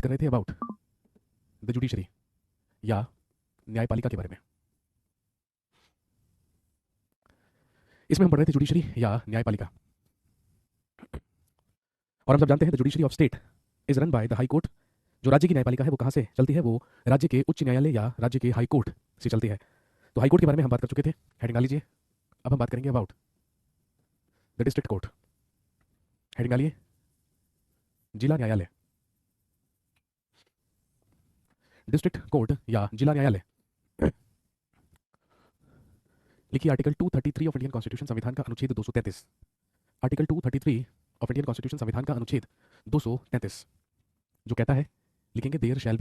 कर रहे थे अबाउट द जुडिशरी या न्यायपालिका के बारे में। इसमें हम पढ़ रहे थे जुडिशरी या न्यायपालिका। और हम सब जानते हैं the judiciary of state is run by the high court. जो राज्य की न्यायपालिका है वो कहाँ से चलती है? वो राज्य के उच्च न्यायालय या राज्य के हाई कोर्ट से चलती है। तो हाई कोर्ट के बारे में हम बात कर चुके थे, हेडिंग डाल लीजिए। अब हम बात करेंगे about the district court. Heading डालिए, जिला न्यायालय। डिस्ट्रिक्ट कोर्ट या जिला न्यायालय। लिखिए आर्टिकल 233 ऑफ इंडियन कॉन्स्टिट्यूशन, संविधान का अनुच्छेद 233। आर्टिकल 233 ऑफ इंडियन कॉन्स्टिट्यूशन, संविधान का अनुच्छेद 233 जो कहता है, लिखेंगे there shall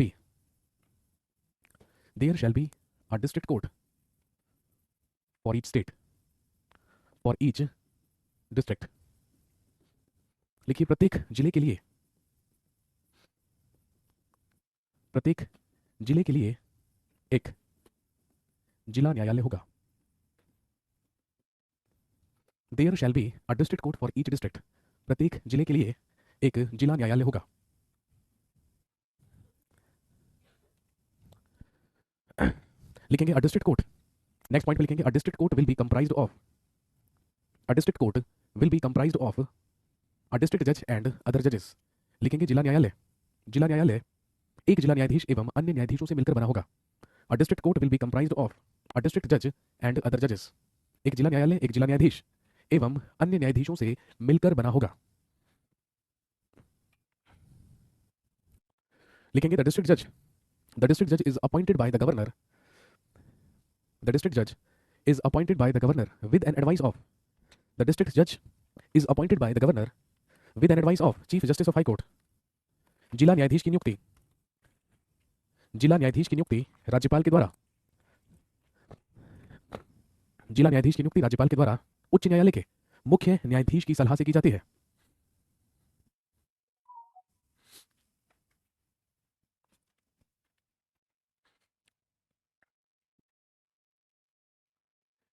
be a district court for each state, for each district. लिखिए प्रत्येक जिले के लिए, प्रत्येक जिले के लिए एक जिला न्यायालय होगा। There shall be a district court for each district. प्रत्येक जिले के लिए एक जिला न्यायालय होगा। लिखेंगे अ डिस्ट्रिक्ट कोर्ट। नेक्स्ट पॉइंट पे लिखेंगे अ district court will be comprised of, a district court will be comprised of a district जज एंड अदर जजेस। लिखेंगे जिला न्यायालय। जिला न्यायालय एक जिला न्यायाधीश एवं अन्य न्यायाधीशों से मिलकर बना होगा। अ district court will be comprised of a district जज एंड अदर जजेस। एक जिला न्यायालय एक जिला न्यायाधीश एवं अन्य न्यायाधीशों से मिलकर बना होगा। लिखेंगे द डिस्ट्रिक्ट जज। द डिस्ट्रिक्ट जज is appointed by the governor. The district जज is appointed by the governor with an advice of, the district जज is appointed by the governor with an advice of chief justice of high court. जिला न्यायाधीश की नियुक्ति, जिला न्यायाधीश की नियुक्ति राज्यपाल के द्वारा, जिला न्यायाधीश की नियुक्ति राज्यपाल के द्वारा उच्च न्यायालय के मुख्य न्यायाधीश की सलाह से की जाती है।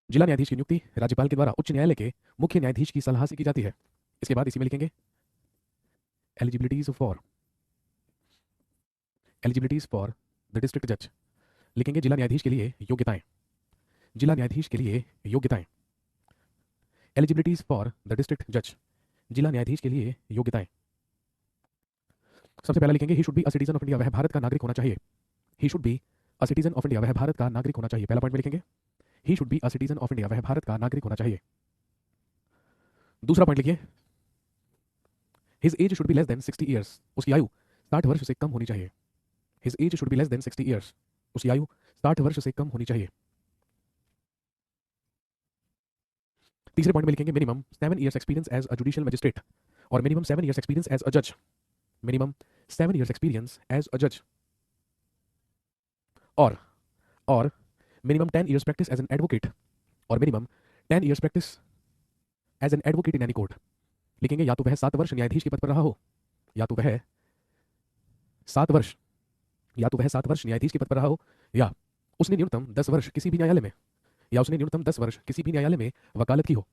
जिला न्यायाधीश की नियुक्ति राज्यपाल के द्वारा उच्च न्यायालय के मुख्य न्यायाधीश की सलाह से की जाती है। इसके बाद इसी में लिखेंगे एलिजिबिलिटीज फॉर द डिस्ट्रिक्ट जज। लिखेंगे जिला न्यायाधीश के लिए योग्यताएं, जिला न्यायाधीश के लिए योग्यताएं। एलिजिबिलिटीज फॉर द डिस्ट्रिक्ट जज, जिला न्यायाधीश के लिए योग्यताएं। सबसे पहला लिखेंगे he should be a citizen of India, वह भारत का नागरिक होना चाहिए। He should be a citizen of India, वह भारत का नागरिक होना चाहिए। पहला पॉइंट में लिखेंगे he should be a citizen of India, वह भारत का नागरिक होना चाहिए। दूसरा पॉइंट लिखिए his age should be less than 60 years, उसकी आयु 60 वर्ष से कम होनी चाहिए। His age should be less than 60 years, उसकी आयु 60 वर्ष से कम होनी चाहिए। तीसरे पॉइंट में लिखेंगे minimum 7 years experience as a judicial magistrate और minimum 7 years experience as a जज। Minimum 7 years experience as a जज और minimum 10 years practice as an advocate और minimum 10 years practice as an advocate in any court. लिखेंगे या तो वह 7 वर्ष न्यायाधीश के पद पर रहा हो, या तो वह 7 वर्ष, या तो वह 7 वर्ष न्यायाधीश के पद पर रहा हो, या उसने न्यूनतम 10 वर्ष किसी भी न्यायालय में, या उसने न्यूनतम 10 वर्ष किसी भी न्यायालय में वकालत की हो।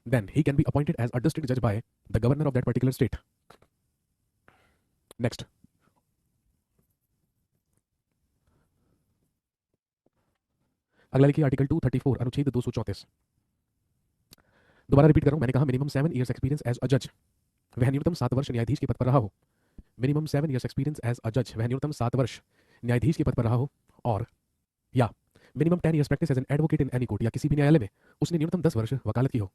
Then he can be appointed as a district judge by the governor of that particular state. Next. अगला लिखिए आर्टिकल 234 अनुच्छेद 234। दोबारा रिपीट कर रहा हूं, मैंने कहा minimum 7 years experience as a जज, वह न्यूनतम 7 वर्ष न्यायाधीश के पद पर रहा हो। Minimum 7 years experience as a जज, वह न्यूनतम 7 वर्ष न्यायाधीश के पद पर रहा हो, और या minimum 10 years practice as an advocate in any court, या किसी भी न्यायालय में उसने न्यूनतम 10 वर्ष वकालत की हो,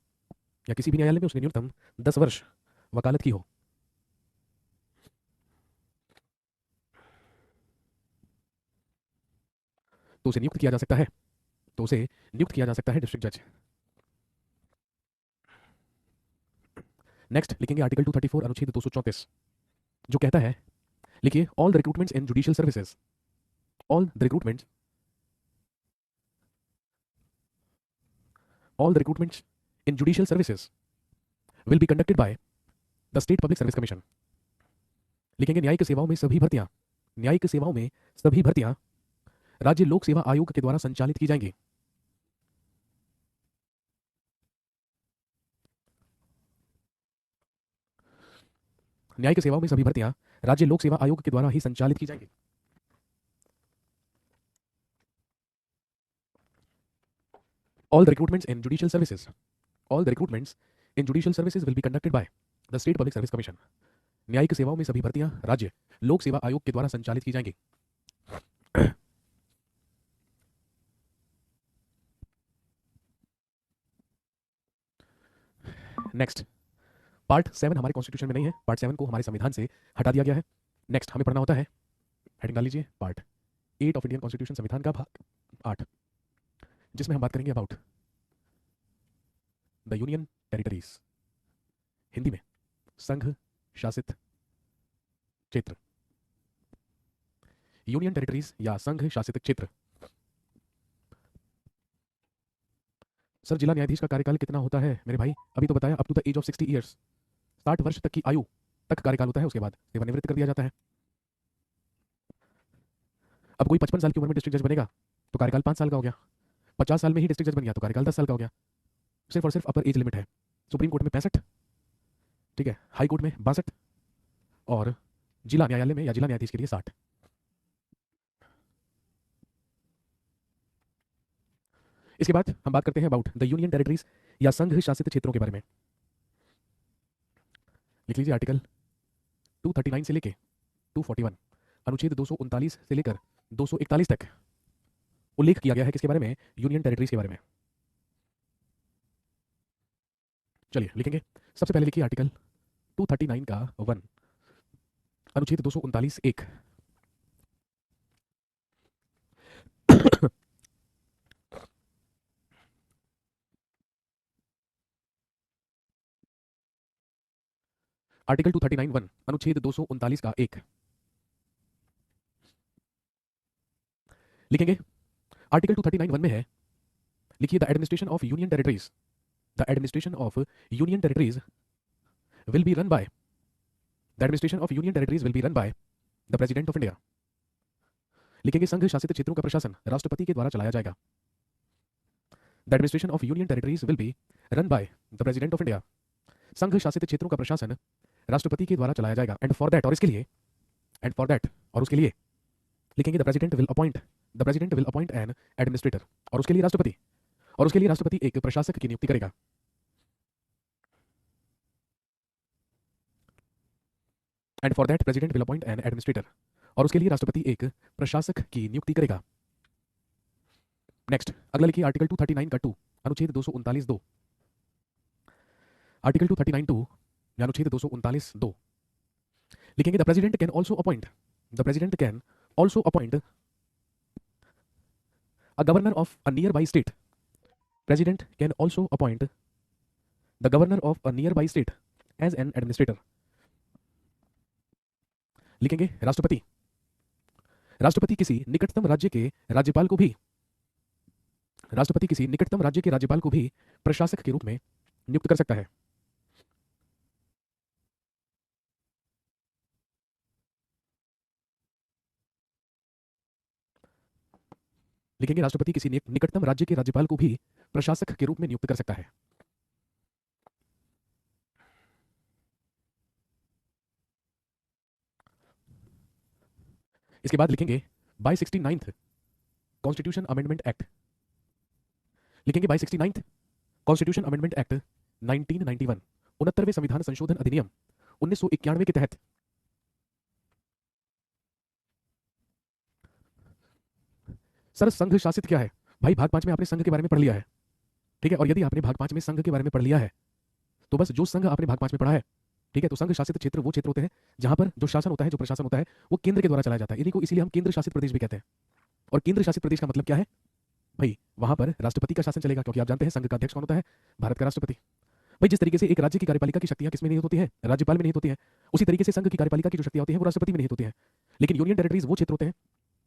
या किसी भी न्यायालय में उसने न्यूनतम 10 वर्ष वकालत की हो। तो उसे नियुक्त किया जा सकता है, तो उसे नियुक्त किया जा सकता है डिस्ट्रिक्ट जज। नेक्स्ट लिखेंगे आर्टिकल 234 अनुच्छेद 234 जो कहता है, लिखिए all the recruitments in judicial services, all the recruitments, all the recruitments in judicial services will be conducted by the state public service commission. लिखेंगे न्यायिक सेवाओं में सभी भर्तियां, न्यायिक सेवाओं में सभी भर्तियां राज्य लोक सेवा आयोग के द्वारा संचालित की जाएंगी। न्यायिक सेवाओं में सभी भर्तियां राज्य लोक सेवा आयोग के द्वारा ही संचालित की जाएंगी। All the recruitments in judicial services, all the recruitments in judicial services will be conducted by the State Public Service Commission. न्यायिक सेवाओं में सभी भर्तियां राज्य लोक सेवा आयोग के द्वारा संचालित की जाएंगी। नेक्स्ट, पार्ट 7 हमारे कॉन्स्टिट्यूशन में नहीं है, पार्ट 7 को हमारे संविधान से हटा दिया गया है। नेक्स्ट हमें पढ़ना होता है, हेडिंग डाल लीजिए, पार्ट 8 ऑफ इंडियन कॉन्स्टिट्यूशन, संविधान का भाग 8, जिसमें हम बात करेंगे about the union territories, Hindi में संघ शासित क्षेत्र। यूनियन टेरिटरीज या संघ शासित क्षेत्र। सर जिला न्यायाधीश का कार्यकाल कितना होता है मेरे भाई? अभी तो बताया, up to the age of 60 years, 60 वर्ष तक की आयु तक कार्यकाल होता है, उसके बाद सेवानिवृत्त कर दिया जाता है। अब कोई 55 साल की उम्र में डिस्ट्रिक्ट जज बनेगा तो कार्यकाल 5 साल का हो गया, 50 साल में ही डिस्ट्रिक्ट जज बन गया तो कार्यकाल 10 साल का हो गया। सिर्फ और सिर्फ अपर एज लिमिट है। सुप्रीम कोर्ट में 65, ठीक है, हाई कोर्ट में 62 और जिला न्यायालय में या जिला न्यायाधीश के लिए 60। इसके बाद हम बात करते हैं अबाउट द यूनियन टेरिटरीज या संघ शासित क्षेत्रों के बारे में। लिख लीजिए आर्टिकल 239 से लेकर 241, अनुच्छेद 239 से लेकर 241 तक उल्लेख किया गया है किसके बारे में? यूनियन टेरिटरीज के बारे में। चलिए लिखेंगे, सबसे पहले लिखिए आर्टिकल 239 का 1, अनुच्छेद 239 1। आर्टिकल 239 1, अनुच्छेद 239 का 1 लिखेंगे। आर्टिकल 239 1 में है, लिखिए, the administration of union territories, the administration of union territories will be run by, the administration of union territories will be run by the president of India. लिखेंगे, संघ शासित क्षेत्रों का प्रशासन राष्ट्रपति के द्वारा चलाया जाएगा। The administration of union territories will be run by the president of India. संघ शासित क्षेत्रों का प्रशासन राष्ट्रपति के द्वारा चलाया जाएगा। एंड फॉर दैट, और इसके लिए, एंड फॉर दैट, और उसके लिए लिखेंगे, the president will appoint, the president will appoint an administrator, और उसके लिए राष्ट्रपति, और उसके लिए राष्ट्रपति एक प्रशासक की नियुक्ति करेगा। And for that president will appoint an administrator, और उसके लिए राष्ट्रपति एक प्रशासक की नियुक्ति करेगा। नेक्स्ट अगला लिखिए, आर्टिकल 239 का 2, अनुच्छेद 239 2। आर्टिकल 239 2 या अनुच्छेद 239 2 लिखेंगे, the president can also appoint, the president can also appoint a governor of a nearby state, president can also appoint the governor of a nearby state as an administrator. लिखेंगे, राष्ट्रपति, राष्ट्रपति किसी निकटतम राज्य के राज्यपाल को भी, राष्ट्रपति किसी निकटतम राज्य के राज्यपाल को भी प्रशासक के रूप में नियुक्त कर सकता है। लिखेंगे, राष्ट्रपति किसी निकटतम राज्य के राज्यपाल को भी प्रशासक के रूप में नियुक्त कर सकता है। इसके बाद लिखेंगे, by 69th constitution amendment act, लिखेंगे by 69th constitution amendment act 1991, 69वें संविधान संशोधन अधिनियम 1991 के तहत सर संघ शासित क्या है? भाई भाग 5 में आपने संघ के बारे में पढ़ लिया है, ठीक है, और यदि आपने भाग 5 में संघ के बारे में पढ़ लिया है तो बस जो संघ आपने भाग 5 में पढ़ा है, ठीक है, तो संघ शासित क्षेत्र वो क्षेत्र होते हैं जहां पर जो शासन होता है, जो प्रशासन होता है, वो केंद्र के द्वारा चलाया जाता है। इन्हीं को इसीलिए हम केंद्र शासित प्रदेश भी कहते हैं। और केंद्र शासित प्रदेश का मतलब क्या है भाई? वहां पर राष्ट्रपति का शासन चलेगा, क्योंकि आप जानते हैं संघ का अध्यक्ष कौन होता है? भारत का राष्ट्रपति। भाई जिस तरीके से एक राज्य की कार्यपालिका की शक्तियां किसमें नहीं होती है? राज्यपाल में नहीं होती है, उसी तरीके से संघ की कार्यपालिका की जो शक्तियां होती है वो राष्ट्रपति में नहीं होती है। लेकिन यूनियन टेरिटरीज वो क्षेत्र होते हैं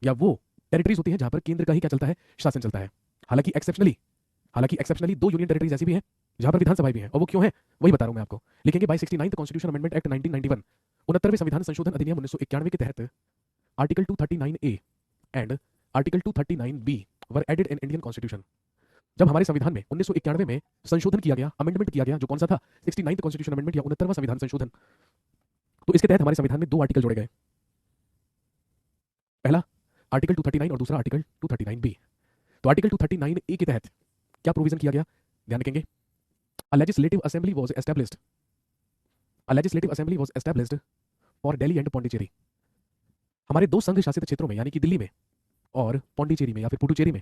या वो टेरिटरीज होती है जहां पर केंद्र का ही क्या चलता है? शासन चलता है। हालांकि एक्सेप्शनली 2 यूनियन टेरिटरीज ऐसी भी हैं जहां पर विधानसभाएं भी हैं, और वो क्यों है वही बता रहा हूं मैं आपको। लिखेंगे, by 69th constitution amendment act 1991, 69वें संविधान संशोधन अधिनियम 1991 के तहत article 239A and article 239B were added in Indian constitution. जब हमारे संविधान में 1991 में संशोधन किया गया, अमेंडमेंट किया गया, जो कौन सा था? 69th कॉन्स्टिट्यूशन अमेंडमेंट या 69वां संविधान संशोधन। तो इसके तहत हमारे संविधान में दो आर्टिकल जोड़े गए। पहला आर्टिकल 239 और दूसरा आर्टिकल 239 बी। तो आर्टिकल 239 ए के तहत क्या प्रोविजन किया गया, ध्यान रखेंगे। A legislative assembly was established, a legislative assembly was established for Delhi and Pondicherry. हमारे दो संघ शासित क्षेत्रों में यानी कि दिल्ली में और पौंडीचेरी में या फिर पुडुचेरी में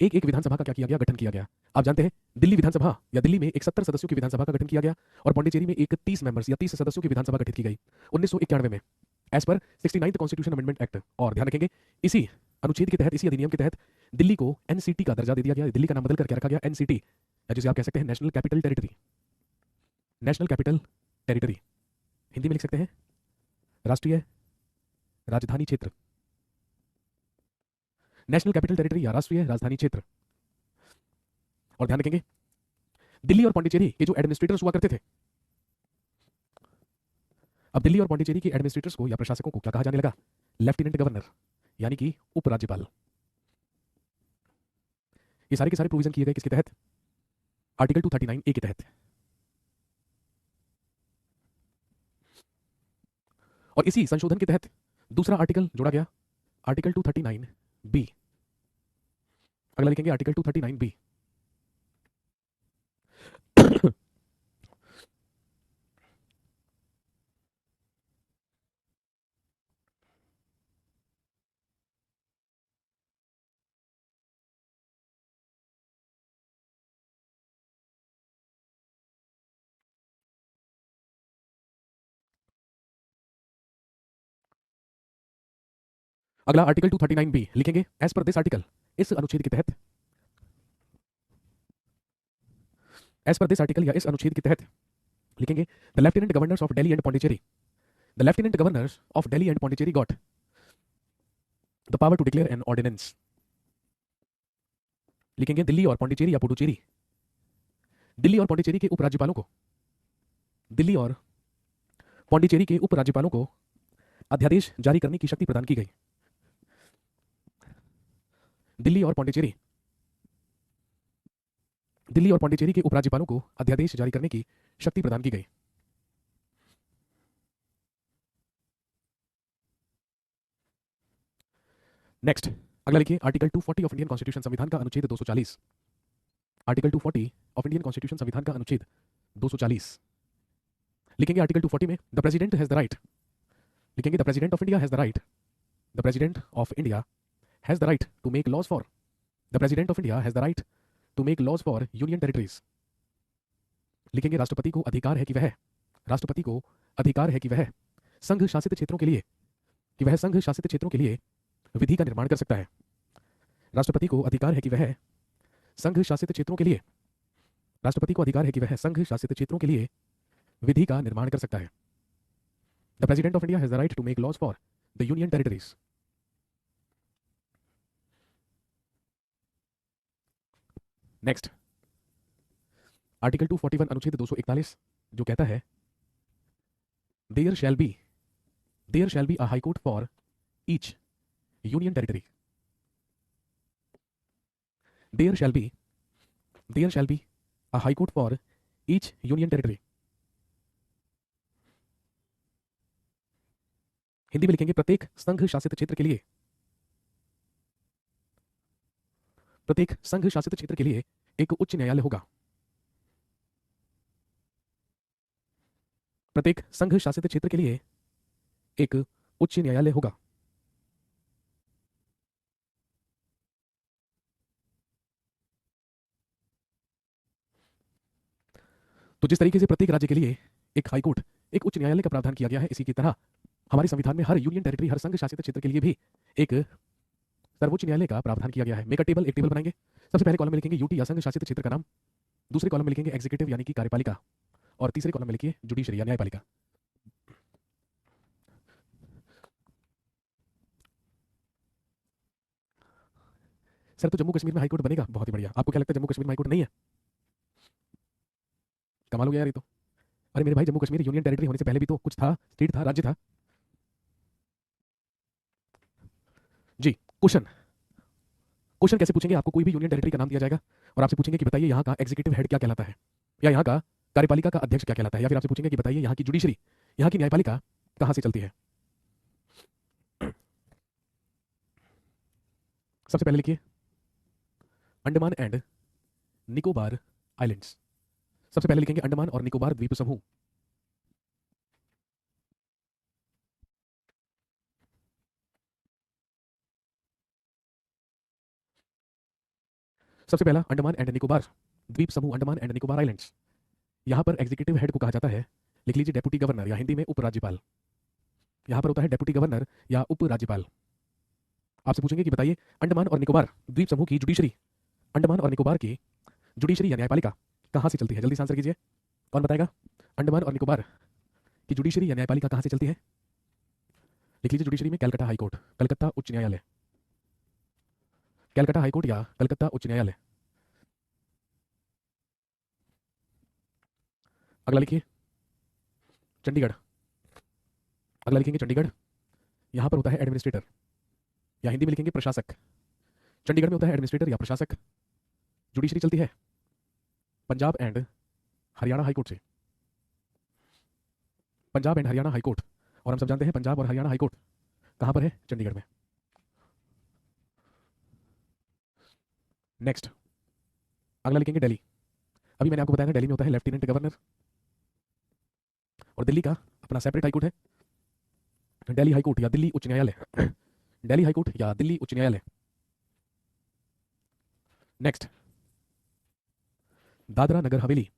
एक एक विधानसभा का क्या किया गया, गठन किया गया। आप जानते हैं दिल्ली विधानसभा या दिल्ली में एक 70 सदस्यों की विधानसभा का गठन किया गया और पौंडीचेरी में एक 30 मेंबर्स या 30 सदस्यों की विधानसभा गठित की गई 1991 में as per 69th constitution amendment act. और ध्यान रखेंगे इसी अनुच्छेद के तहत, इसी अधिनियम के तहत दिल्ली को एनसीटी का दर्जा दे दिया गया। दिल्ली का नाम बदल कर क्या रखा गया, एनसीटी, जिसे आप कह सकते हैं national capital territory. National capital territory Hindi में लिख सकते हैं राष्ट्रीय राजधानी क्षेत्र, नेशनल कैपिटल टेरिटरी या राष्ट्रीय राजधानी क्षेत्र। और ध्यान रखेंगे दिल्ली और पौंडीचेरी के जो एडमिनिस्ट्रेटर्स हुआ करते थे, अब दिल्ली और पौंडीचेरी के एडमिनिस्ट्रेटर्स को या प्रशासकों को क्या कहा जाने लगा, लेफ्टिनेंट गवर्नर यानी कि उपराज्यपाल। ये सारे के सारे प्रोविजन किए गए किसके तहत, आर्टिकल 239 ए के तहत। और इसी संशोधन के तहत दूसरा आर्टिकल जोड़ा गया, आर्टिकल 239 बी। अगला लिखेंगे आर्टिकल 239 बी। अगला आर्टिकल 239 बी लिखेंगे एज पर दिस आर्टिकल, इस अनुच्छेद के तहत, एज पर दिस आर्टिकल या इस अनुच्छेद के तहत लिखेंगे the lieutenant governors of Delhi and Pondicherry, the lieutenant governors of Delhi and Pondicherry got the power to declare an ordinance. लिखेंगे दिल्ली और पौंडीचेरी या पुडुचेरी, दिल्ली और पौंडीचेरी के उपराज्यपालों को, दिल्ली और पौंडीचेरी के उपराज्यपालों को अध्यादेश जारी करने की शक्ति प्रदान की गई। दिल्ली और पौंडीचेरी, दिल्ली और पौंडीचेरी के उपराज्यपालों को अध्यादेश जारी करने की शक्ति प्रदान की गई। नेक्स्ट अगला लिखिए आर्टिकल 240 ऑफ इंडियन कॉन्स्टिट्यूशन, संविधान का अनुच्छेद 240। आर्टिकल 240 ऑफ इंडियन कॉन्स्टिट्यूशन, संविधान का अनुच्छेद 240। लिखेंगे आर्टिकल 240 में the president has the right, लिखेंगे the president of India has the right, the president of India has the right to make laws for, the president of India has the right to make laws for union territories. लिखेंगे राष्ट्रपति को अधिकार है कि वह, राष्ट्रपति को अधिकार है कि वह संघ शासित क्षेत्रों के लिए, कि वह संघ शासित क्षेत्रों के लिए विधि का निर्माण कर सकता है। राष्ट्रपति को अधिकार है कि वह संघ शासित क्षेत्रों के लिए, राष्ट्रपति को अधिकार है कि वह संघ शासित क्षेत्रों के लिए विधि का निर्माण कर सकता है। The president of India has the right to make laws for the union territories. Next article 241 अनुच्छेद 241 जो कहता है there shall be a high court for each union territory, there shall be a high court for each union territory. Hindi में लिखेंगे प्रत्येक संघ शासित क्षेत्र के लिए, प्रत्येक संघ शासित क्षेत्र के लिए एक उच्च न्यायालय होगा, प्रत्येक संघ शासित क्षेत्र के लिए एक उच्च न्यायालय होगा। तो जिस तरीके से प्रत्येक राज्य के लिए एक हाईकोर्ट, एक उच्च न्यायालय का प्रावधान किया गया है, इसी की तरह हमारे संविधान में हर यूनियन टेरिटरी, हर संघ शासित क्षेत्र के लिए भी एक सर्वोच्च न्यायालय का प्रावधान किया गया है। मेक अ टेबल, एक टेबल बनाएंगे। सबसे पहले कॉलम में लिखेंगे यूटी या संघ शासित क्षेत्र का नाम, दूसरे कॉलम में लिखेंगे एग्जीक्यूटिव यानी कि कार्यपालिका, और तीसरे कॉलम में लिखिए जुडिशरी या न्यायपालिका। सर तो जम्मू कश्मीर में हाईकोर्ट बनेगा, बहुत ही बढ़िया। आपको क्या लगता है जम्मू कश्मीर में हाईकोर्ट नहीं है? कमाल हो गया यार ये तो। अरे मेरे भाई जम्मू कश्मीर यूनियन टेरिटरी होने से पहले भी तो कुछ था, स्टेट था, राज्य था जी। क्वेश्चन, क्वेश्चन कैसे पूछेंगे? आपको कोई भी यूनियन टेरिटरी का नाम दिया जाएगा और आपसे पूछेंगे कि बताइए यहाँ का एग्जीक्यूटिव हेड क्या कहलाता है, या यहाँ का कार्यपालिका का अध्यक्ष क्या कहलाता है, या फिर आपसे पूछेंगे कि बताइए यहाँ की जुडिशरी यहाँ की न्यायपालिका कहाँ से चलती है? सबसे पहले लिखिए अंडमान एंड निकोबार आइलैंड्स। सबसे पहले लिखेंगे अंडमान और निकोबार द्वीप समूह। सबसे पहला अंडमान एंड निकोबार द्वीप समूह, अंडमान एंड निकोबार आइलैंड्स। यहाँ पर एग्जीक्यूटिव हेड को कहा जाता है, लिख लीजिए डेप्यूटी गवर्नर या हिंदी में उपराज्यपाल। यहाँ पर होता है डेप्यूटी गवर्नर या उपराज्यपाल। आपसे पूछेंगे कि बताइए अंडमान और निकोबार द्वीप समूह की जुडिशरी, अंडमान और निकोबार की जुडिशरी या न्यायपालिका कहाँ से चलती है? जल्दी से आंसर कीजिए, कौन बताएगा? अंडमान और निकोबार की जुडिशरी या न्यायपालिका कहाँ से चलती है? लिख लीजिए जुडिशरी में कलकत्ता हाईकोर्ट, कलकत्ता उच्च न्यायालय, कलकत्ता हाईकोर्ट या कलकत्ता उच्च न्यायालय। अगला लिखिए चंडीगढ़। अगला लिखेंगे चंडीगढ़। यहाँ पर होता है एडमिनिस्ट्रेटर या हिंदी में लिखेंगे प्रशासक। चंडीगढ़ में होता है एडमिनिस्ट्रेटर या प्रशासक। जुडिशरी चलती है पंजाब एंड हरियाणा हाईकोर्ट से, पंजाब एंड हरियाणा हाईकोर्ट। और हम सब जानते हैं पंजाब और हरियाणा हाईकोर्ट कहाँ पर है? चंडीगढ़ में। नेक्स्ट अगला लिखेंगे दिल्ली। अभी मैंने आपको बताया ना दिल्ली में होता है लेफ्टिनेंट गवर्नर, और दिल्ली का अपना सेपरेट हाईकोर्ट है, दिल्ली हाईकोर्ट या दिल्ली उच्च न्यायालय, दिल्ली हाईकोर्ट या दिल्ली उच्च न्यायालय। Next Dadra Nagar Haveli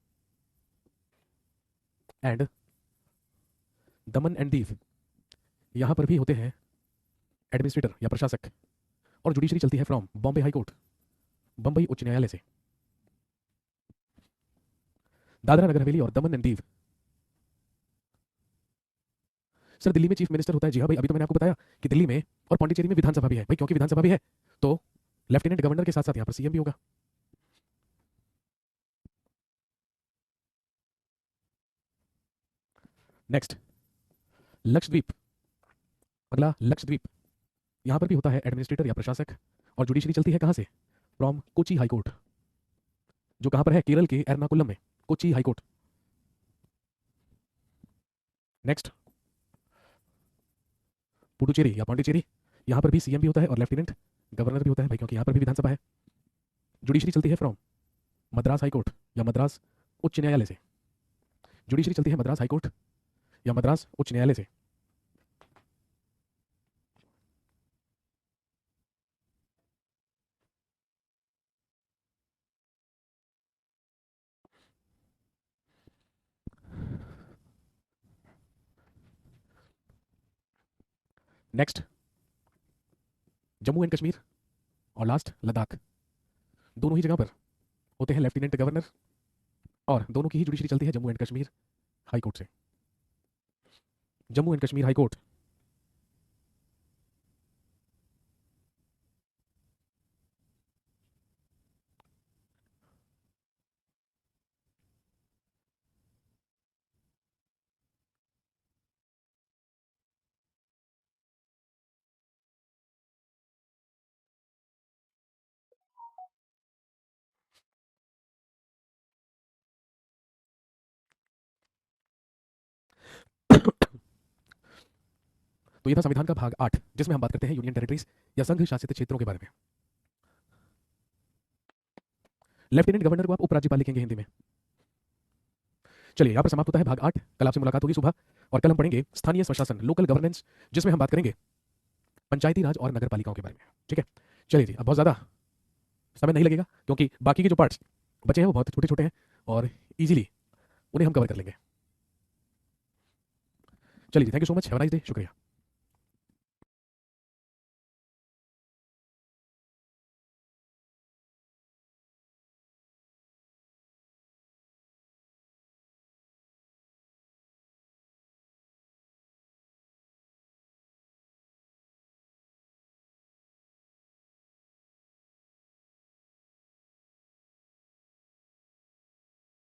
and Daman and Diu. यहां पर भी होते हैं एडमिनिस्ट्रेटर या प्रशासक, और जुडिशरी चलती है फ्रॉम बॉम्बे हाईकोर्ट, बंबई उच्च न्यायालय से। दादरा नगर हवेली और दमन एंड दीव। सर दिल्ली में चीफ मिनिस्टर होता है। जी हाँ भाई, अभी तो मैंने आपको बताया कि दिल्ली में और पौंडीचेरी में विधानसभा भी है भाई, क्योंकि विधानसभा भी है तो लेफ्टिनेंट गवर्नर के साथ साथ यहाँ पर सीएम भी होगा। नेक्स्ट लक्षद्वीप। अगला लक्षद्वीप। यहां पर भी होता है एडमिनिस्ट्रेटर या प्रशासक, और जुडिशरी चलती है कहां से? फ्रॉम कोची हाईकोर्ट, जो कहां पर है? केरल के एर्नाकुलम में, कोची हाईकोर्ट। नेक्स्ट पुडुचेरी या पौंडीचेरी। यहां पर भी सीएम भी होता है और लेफ्टिनेंट गवर्नर भी होता है भाई, क्योंकि यहां पर भी विधानसभा है। जुडिशरी चलती है फ्रॉम मद्रास हाईकोर्ट या मद्रास उच्च न्यायालय से। जुडिशरी चलती है मद्रास हाईकोर्ट या मद्रास उच्च न्यायालय से। नेक्स्ट जम्मू एंड कश्मीर और लास्ट लद्दाख। दोनों ही जगह पर होते हैं लेफ्टिनेंट गवर्नर, और दोनों की ही जुडिशरी चलती है जम्मू एंड कश्मीर हाईकोर्ट से। Jammu and Kashmir high court. तो ये था संविधान का भाग 8, जिसमें हम बात करते हैं यूनियन टेरिटरीज या संघ शासित क्षेत्रों के बारे में। लेफ्टिनेंट गवर्नर को आप उपराज्यपाल लिखेंगे हिंदी में। चलिए यहाँ पर समाप्त होता है भाग 8। कल आपसे मुलाकात होगी सुबह, और कल हम पढ़ेंगे स्थानीय स्वशासन, लोकल गवर्नेंस, जिसमें हम बात करेंगे पंचायती राज और नगर पालिकाओं के बारे में। ठीक है, चलिए जी, अब बहुत ज़्यादा समय नहीं लगेगा, क्योंकि बाकी के जो पार्ट्स बचे हैं वो बहुत छोटे छोटे हैं और इजीली उन्हें हम कवर कर लेंगे। चलिए जी, thank you so much, have a nice day, शुक्रिया।